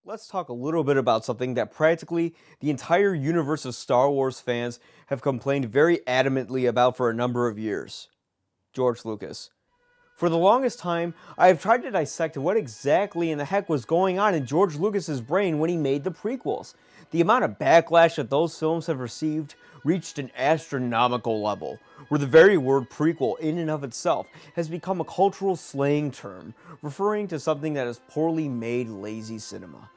Let's talk a little bit about something that practically the entire universe of Star Wars fans have complained very adamantly about for a number of years. George Lucas. For the longest time, I have tried to dissect what exactly in the heck was going on in George Lucas's brain when he made the prequels. The amount of backlash that those films have received reached an astronomical level, where the very word prequel in and of itself has become a cultural slang term, referring to something that is poorly made, lazy cinema.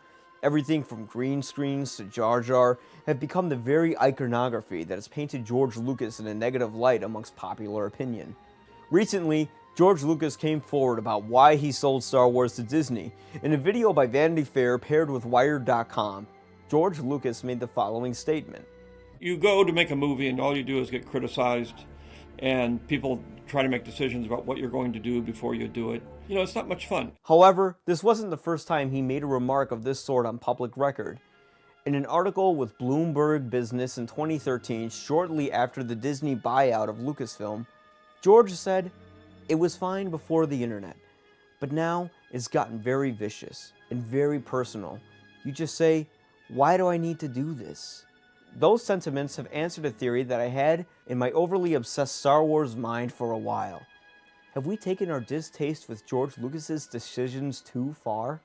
Everything from green screens to Jar Jar have become the very iconography that has painted George Lucas in a negative light amongst popular opinion. Recently, George Lucas came forward about why he sold Star Wars to Disney. In a video by Vanity Fair paired with Wired.com, George Lucas made the following statement. You go to make a movie and all you do is get criticized, and people try to make decisions about what you're going to do before you do it. You know, it's not much fun. However, this wasn't the first time he made a remark of this sort on public record. In an article with Bloomberg Business in 2013, shortly after the Disney buyout of Lucasfilm, George said, "It was fine before the internet, but now it's gotten very vicious and very personal. You just say, why do I need to do this?" Those sentiments have answered a theory that I had in my overly obsessed Star Wars mind for a while. Have we taken our distaste with George Lucas's decisions too far?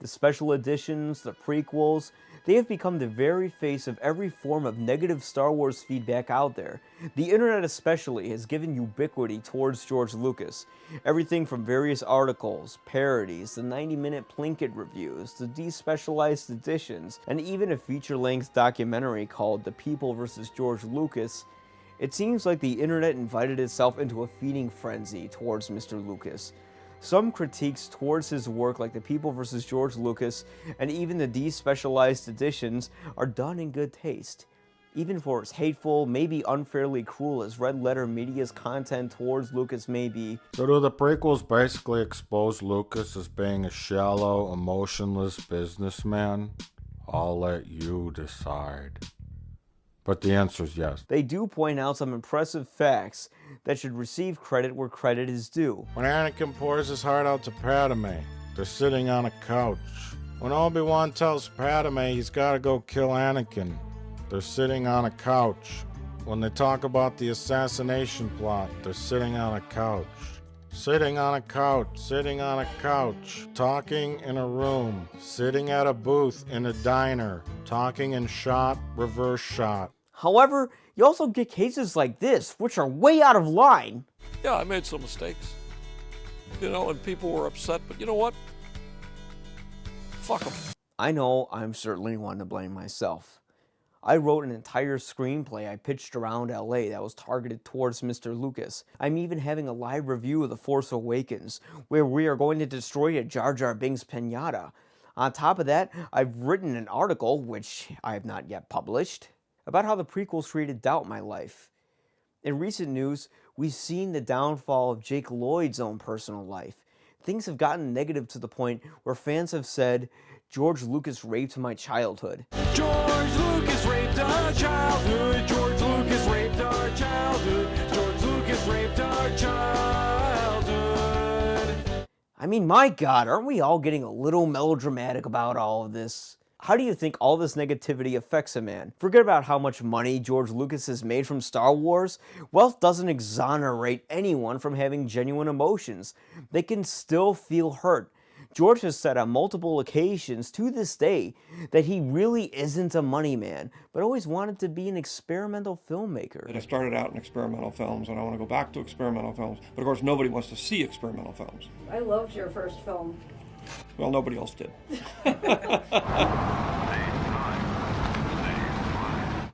The special editions, the prequels, they have become the very face of every form of negative Star Wars feedback out there. The internet especially has given ubiquity towards George Lucas. Everything from various articles, parodies, the 90-minute Plinkett reviews, the despecialized editions, and even a feature-length documentary called The People vs. George Lucas. It seems like the internet invited itself into a feeding frenzy towards Mr. Lucas. Some critiques towards his work, like The People vs. George Lucas and even the despecialized editions, are done in good taste. Even for as hateful, maybe unfairly cruel as Red Letter Media's content towards Lucas may be. So do the prequels basically expose Lucas as being a shallow, emotionless businessman? I'll let you decide. But the answer is yes. They do point out some impressive facts that should receive credit where credit is due. When Anakin pours his heart out to Padme, they're sitting on a couch. When Obi-Wan tells Padme he's gotta go kill Anakin, they're sitting on a couch. When they talk about the assassination plot, they're sitting on a couch. Sitting on a couch, sitting on a couch, talking in a room, sitting at a booth in a diner, talking in shot, reverse shot. However, you also get cases like this, which are way out of line. Yeah, I made some mistakes. You know, and people were upset, but you know what? Fuck them. I know I'm certainly one to blame myself. I wrote an entire screenplay I pitched around LA that was targeted towards Mr. Lucas. I'm even having a live review of The Force Awakens, where we are going to destroy a Jar Jar Binks pinata. On top of that, I've written an article, which I have not yet published, about how the prequels created doubt in my life. In recent news, we've seen the downfall of Jake Lloyd's own personal life. Things have gotten negative to the point where fans have said, George Lucas raped my childhood. George Lucas raped our childhood. George Lucas raped our childhood. George Lucas raped our childhood. I mean, my God, aren't we all getting a little melodramatic about all of this? How do you think all this negativity affects a man? Forget about how much money George Lucas has made from Star Wars. Wealth doesn't exonerate anyone from having genuine emotions. They can still feel hurt. George has said on multiple occasions to this day that he really isn't a money man, but always wanted to be an experimental filmmaker. I started out in experimental films, and I want to go back to experimental films. But of course, nobody wants to see experimental films. I loved your first film. Well, nobody else did.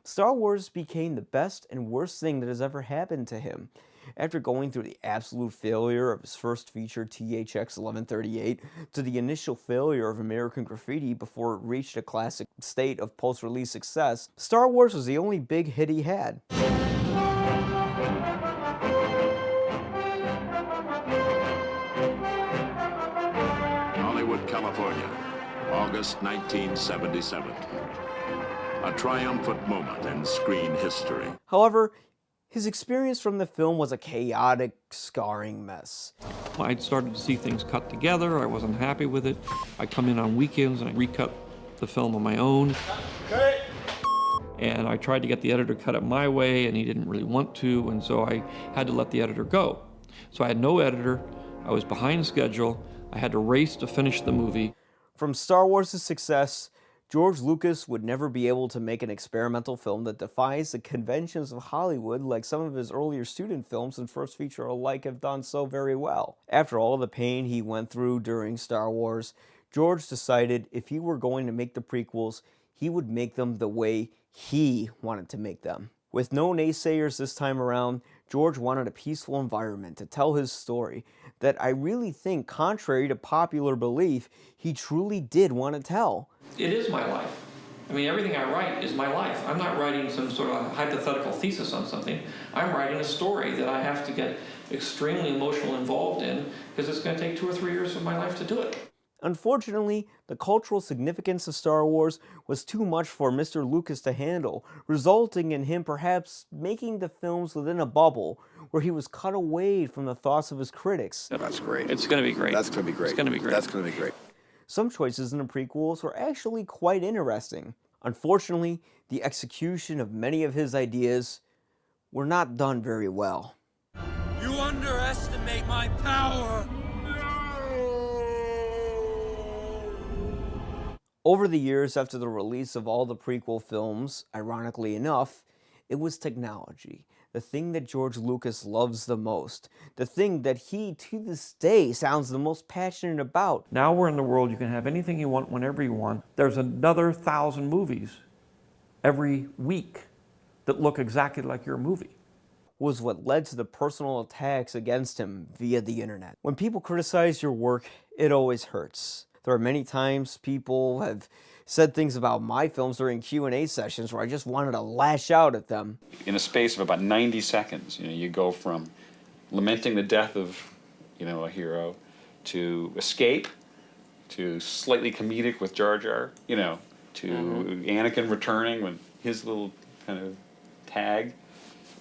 Star Wars became the best and worst thing that has ever happened to him. After going through the absolute failure of his first feature, THX 1138, to the initial failure of American Graffiti before it reached a classic state of post-release success, Star Wars was the only big hit he had. Hollywood, California, August 1977. A triumphant moment in screen history. However, His experience from the film was a chaotic, scarring mess. I started to see things cut together. I wasn't happy with it. I come in on weekends and I recut the film on my own. And I tried to get the editor to cut it my way, and he didn't really want to, and so I had to let the editor go. So I had no editor. I was behind schedule. I had to race to finish the movie. From Star Wars' success, George Lucas would never be able to make an experimental film that defies the conventions of Hollywood like some of his earlier student films and first feature alike have done so very well. After all the pain he went through during Star Wars, George decided if he were going to make the prequels, he would make them the way he wanted to make them. With no naysayers this time around, George wanted a peaceful environment to tell his story that I really think, contrary to popular belief, he truly did want to tell. It is my life. I mean, everything I write is my life. I'm not writing some sort of hypothetical thesis on something. I'm writing a story that I have to get extremely emotionally involved in because it's going to take 2 or 3 years of my life to do it. Unfortunately, the cultural significance of Star Wars was too much for Mr. Lucas to handle, resulting in him perhaps making the films within a bubble where he was cut away from the thoughts of his critics. That's great. It's going to be great. That's going to be great. It's going to be great. That's going to be great. Some choices in the prequels were actually quite interesting. Unfortunately, the execution of many of his ideas were not done very well. You underestimate my power. Over the years after the release of all the prequel films, ironically enough, it was technology, the thing that George Lucas loves the most, the thing that he, to this day, sounds the most passionate about. Now we're in the world you can have anything you want whenever you want. There's another 1,000 movies every week that look exactly like your movie. Was what led to the personal attacks against him via the internet. When people criticize your work, it always hurts. There are many times people have said things about my films during Q&A sessions where I just wanted to lash out at them. In a space of about 90 seconds, you go from lamenting the death of, a hero, to escape, to slightly comedic with Jar Jar, to Anakin returning with his little kind of tag.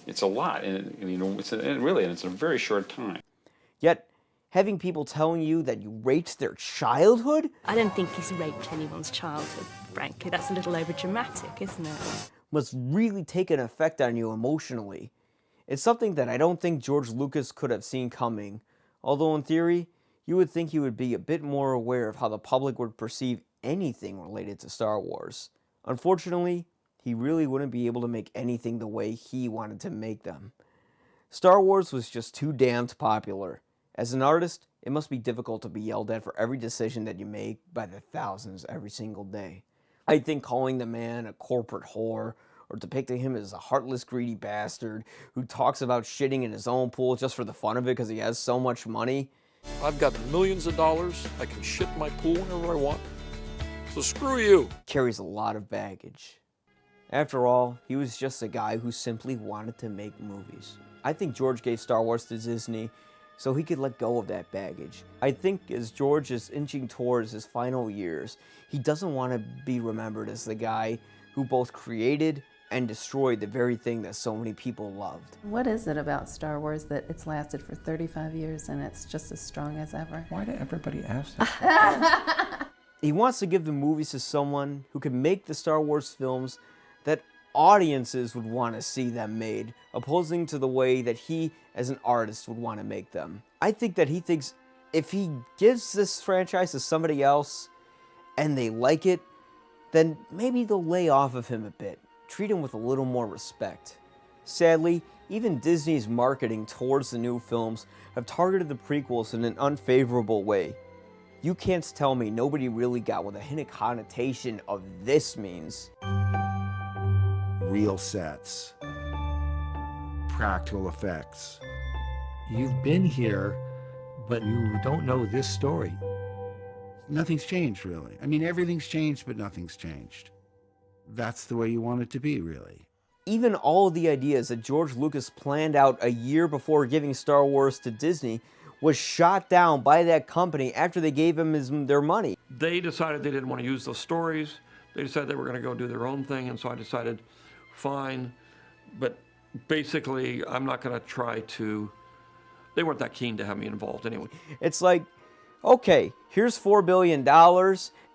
It's a lot, and it's a very short time. Yet, having people telling you that you raped their childhood? I don't think he's raped anyone's childhood, frankly. That's a little overdramatic, isn't it? Must really take an effect on you emotionally. It's something that I don't think George Lucas could have seen coming, although in theory, you would think he would be a bit more aware of how the public would perceive anything related to Star Wars. Unfortunately, he really wouldn't be able to make anything the way he wanted to make them. Star Wars was just too damned popular. As an artist, it must be difficult to be yelled at for every decision that you make by the thousands every single day. I think calling the man a corporate whore or depicting him as a heartless, greedy bastard who talks about shitting in his own pool just for the fun of it because he has so much money. I've got millions of dollars. I can shit in my pool whenever I want. So screw you. Carries a lot of baggage. After all, he was just a guy who simply wanted to make movies. I think George gave Star Wars to Disney so he could let go of that baggage. I think as George is inching towards his final years, he doesn't want to be remembered as the guy who both created and destroyed the very thing that so many people loved. What is it about Star Wars that it's lasted for 35 years and it's just as strong as ever? Why did everybody ask that? He wants to give the movies to someone who can make the Star Wars films that audiences would want to see them made, opposing to the way that he, as an artist, would want to make them. I think that he thinks if he gives this franchise to somebody else and they like it, then maybe they'll lay off of him a bit, treat him with a little more respect. Sadly, even Disney's marketing towards the new films have targeted the prequels in an unfavorable way. You can't tell me nobody really got what the hidden connotation of this means. Real sets, practical effects. You've been here, but you don't know this story. Nothing's changed, really. I mean, everything's changed, but nothing's changed. That's the way you want it to be, really. Even all of the ideas that George Lucas planned out a year before giving Star Wars to Disney was shot down by that company after they gave him their money. They decided they didn't want to use those stories. They decided they were going to go do their own thing, and so I decided, fine, but basically, I'm not going to try to. They weren't that keen to have me involved anyway. It's like, okay, here's $4 billion,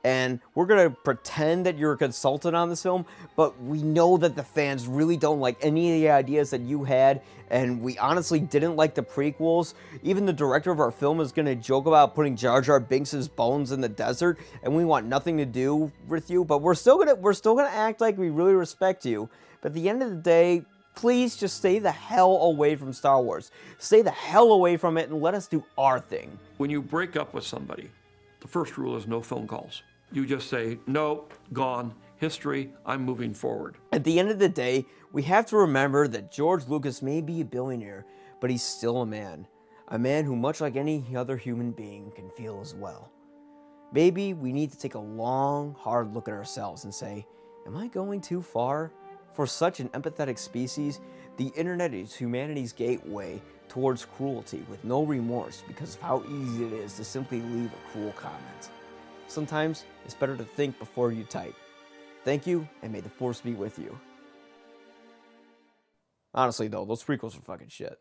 and we're going to pretend that you're a consultant on this film, but we know that the fans really don't like any of the ideas that you had, and we honestly didn't like the prequels. Even the director of our film is going to joke about putting Jar Jar Binks' bones in the desert, and we want nothing to do with you, but we're still gonna act like we really respect you. But at the end of the day, please just stay the hell away from Star Wars. Stay the hell away from it and let us do our thing. When you break up with somebody, the first rule is no phone calls. You just say, no, gone, history, I'm moving forward. At the end of the day, we have to remember that George Lucas may be a billionaire, but he's still a man. A man who, much like any other human being, can feel as well. Maybe we need to take a long, hard look at ourselves and say, am I going too far? For such an empathetic species, the internet is humanity's gateway towards cruelty with no remorse because of how easy it is to simply leave a cruel comment. Sometimes it's better to think before you type. Thank you, and may the Force be with you. Honestly though, those prequels are fucking shit.